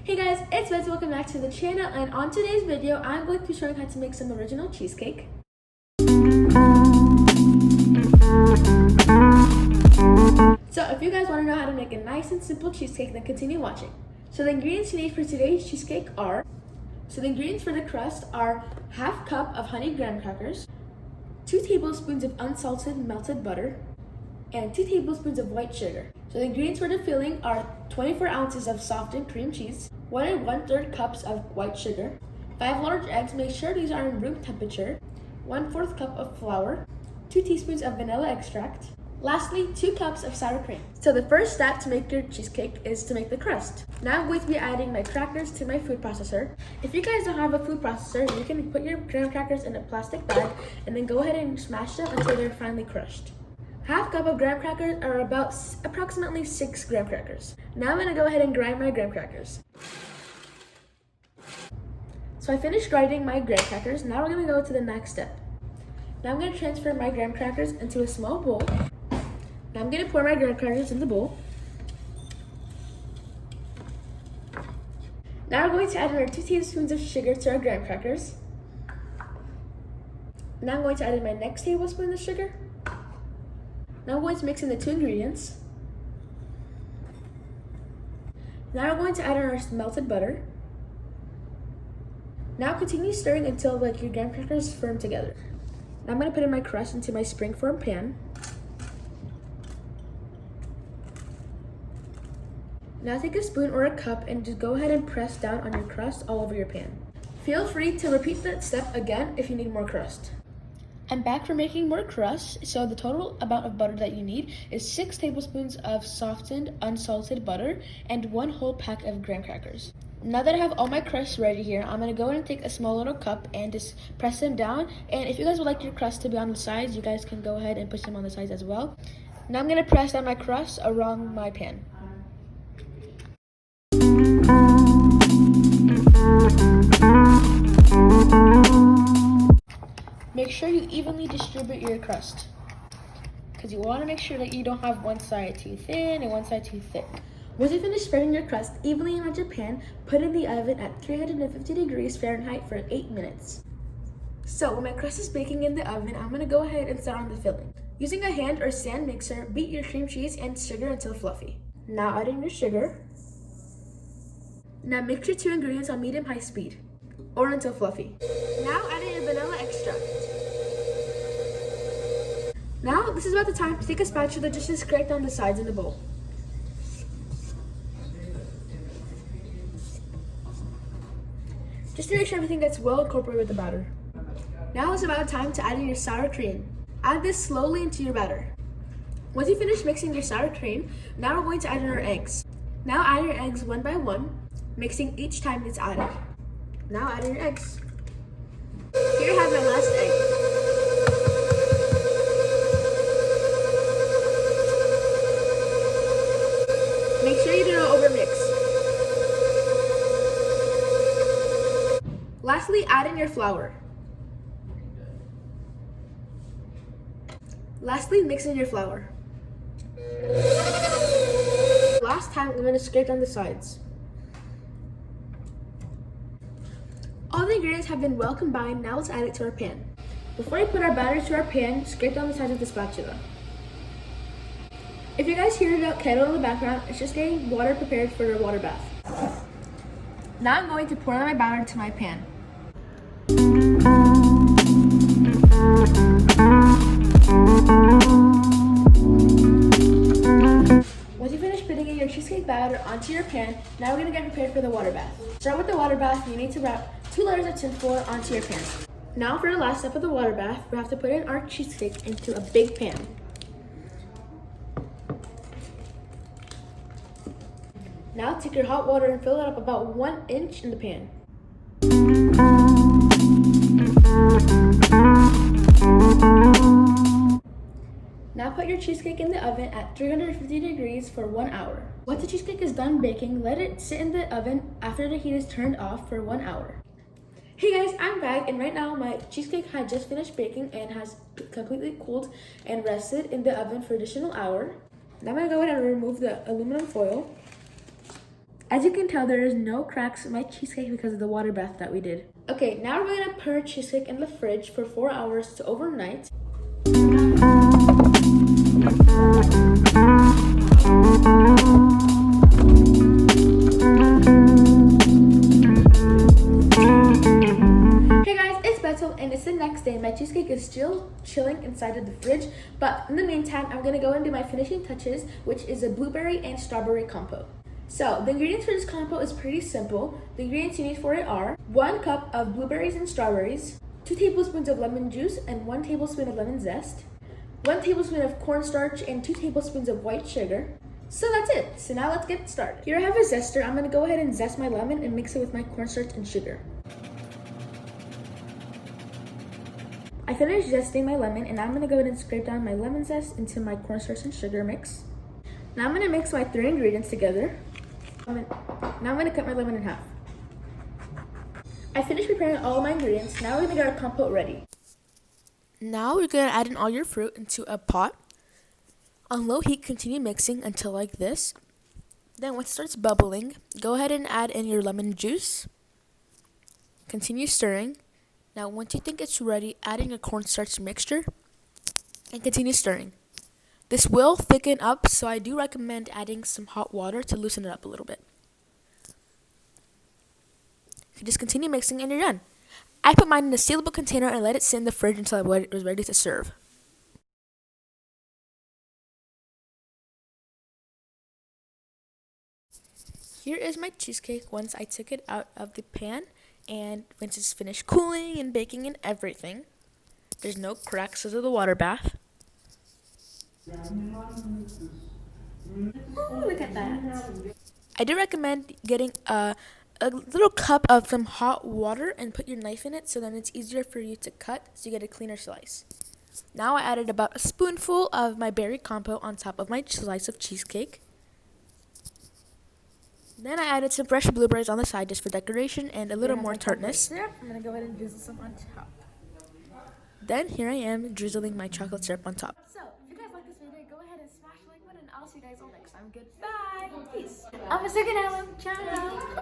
Hey guys, it's Liz. Welcome back to the channel, and on today's video, I'm going to be showing how to make some original cheesecake. So if you guys want to know how to make a nice and simple cheesecake, then continue watching. So the ingredients you need for today's cheesecake are, the ingredients for the crust are half cup of honey graham crackers, 2 tablespoons of unsalted melted butter, and 2 tablespoons of white sugar. So the ingredients for the filling are 24 ounces of softened cream cheese, 1 1/3 cups of white sugar, 5 large eggs, make sure these are in room temperature, 1/4 cup of flour, 2 teaspoons of vanilla extract, lastly 2 cups of sour cream. So the first step to make your cheesecake is to make the crust. Now I'm going to be adding my crackers to my food processor. If you guys don't have a food processor, you can put your graham crackers in a plastic bag and then go ahead and smash them until they're finely crushed. Half cup of graham crackers are about approximately 6 graham crackers. Now I'm going to go ahead and grind my graham crackers. So I finished grinding my graham crackers. Now we're going to go to the next step. Now I'm going to transfer my graham crackers into a small bowl. Now I'm going to pour my graham crackers in the bowl. Now we're going to add another 2 tablespoons of sugar to our graham crackers. Now I'm going to add in my next tablespoon of sugar. Now we're going to mix in the 2 ingredients. Now we're going to add in our melted butter. Now continue stirring until your graham crackers firm together. Now I'm going to put in my crust into my springform pan. Now take a spoon or a cup and just go ahead and press down on your crust all over your pan. Feel free to repeat that step again if you need more crust. I'm back for making more crust, so the total amount of butter that you need is 6 tablespoons of softened, unsalted butter and 1 whole pack of graham crackers. Now that I have all my crust ready here, I'm going to go ahead and take a small little cup and just press them down. And if you guys would like your crust to be on the sides, you guys can go ahead and push them on the sides as well. Now I'm going to press down my crust around my pan. Make sure you evenly distribute your crust, because you want to make sure that you don't have one side too thin and one side too thick. Once you finish spreading your crust evenly around your pan, put it in the oven at 350 degrees Fahrenheit for 8 minutes. So when my crust is baking in the oven, I'm going to go ahead and start on the filling. Using a hand or stand mixer, beat your cream cheese and sugar until fluffy. Now add in your sugar. Now mix your 2 ingredients on medium-high speed, or until fluffy. Now add in your vanilla extract. Now this is about the time to take a spatula just to scrape down the sides in the bowl. Just to make sure everything gets well incorporated with the batter. Now it's about time to add in your sour cream. Add this slowly into your batter. Once you finish mixing your sour cream, now we're going to add in our eggs. Now add your eggs one by one, mixing each time it's added. Now add in your eggs. Here I have my last egg. Make sure you do not overmix. Lastly, add in your flour. Lastly, mix in your flour. Last time, I'm going to scrape down the sides. All the ingredients have been well combined. Now let's add it to our pan. Before we put our batter to our pan, scrape down the sides with the spatula. If you guys hear the kettle in the background, it's just getting water prepared for the water bath. Now I'm going to pour my batter to my pan. Once you finish putting in your cheesecake batter onto your pan, now we're going to get prepared for the water bath. Start with the water bath. You need to wrap 2 layers of tinfoil onto your pan. Now for the last step of the water bath, we have to put in our cheesecake into a big pan. Now take your hot water and fill it up about 1 inch in the pan. Now put your cheesecake in the oven at 350 degrees for 1 hour. Once the cheesecake is done baking, let it sit in the oven after the heat is turned off for 1 hour. Hey guys, I'm back, and right now my cheesecake had just finished baking and has completely cooled and rested in the oven for an additional hour. Now I'm going to go ahead and remove the aluminum foil. As you can tell, there is no cracks in my cheesecake because of the water bath that we did. Okay, now we're gonna put our cheesecake in the fridge for 4 hours to overnight. Hey guys, it's Beto and it's the next day. My cheesecake is still chilling inside of the fridge, but in the meantime, I'm gonna go and do my finishing touches, which is a blueberry and strawberry compote. So, the ingredients for this compote is pretty simple. The ingredients you need for it are 1 cup of blueberries and strawberries, 2 tablespoons of lemon juice and 1 tablespoon of lemon zest, 1 tablespoon of cornstarch and 2 tablespoons of white sugar. So that's it. So now let's get started. Here I have a zester. I'm gonna go ahead and zest my lemon and mix it with my cornstarch and sugar. I finished zesting my lemon and I'm gonna go ahead and scrape down my lemon zest into my cornstarch and sugar mix. Now I'm gonna mix my 3 ingredients together. Now I'm gonna cut my lemon in half. I finished preparing all of my ingredients. Now we're gonna get our compote ready. Now we're gonna add in all your fruit into a pot. On low heat, continue mixing until like this. Then once it starts bubbling, go ahead and add in your lemon juice. Continue stirring. Now once you think it's ready, add in your cornstarch mixture and continue stirring. This will thicken up, so I do recommend adding some hot water to loosen it up a little bit. So just continue mixing and you're done. I put mine in a sealable container and let it sit in the fridge until it was ready to serve. Here is my cheesecake once I took it out of the pan and once it's finished cooling and baking and everything. There's no cracks because of the water bath. Ooh, look at that. I do recommend getting a little cup of some hot water and put your knife in it so then it's easier for you to cut so you get a cleaner slice. Now I added about a spoonful of my berry compote on top of my slice of cheesecake. Then I added some fresh blueberries on the side just for decoration and a little more tartness. I'm going to go ahead and drizzle some on top. Then here I am drizzling my chocolate syrup on top. So, if you guys like this video, go ahead and smash the like button and I'll see you guys all next time. Goodbye. Peace. I'm a second Ciao.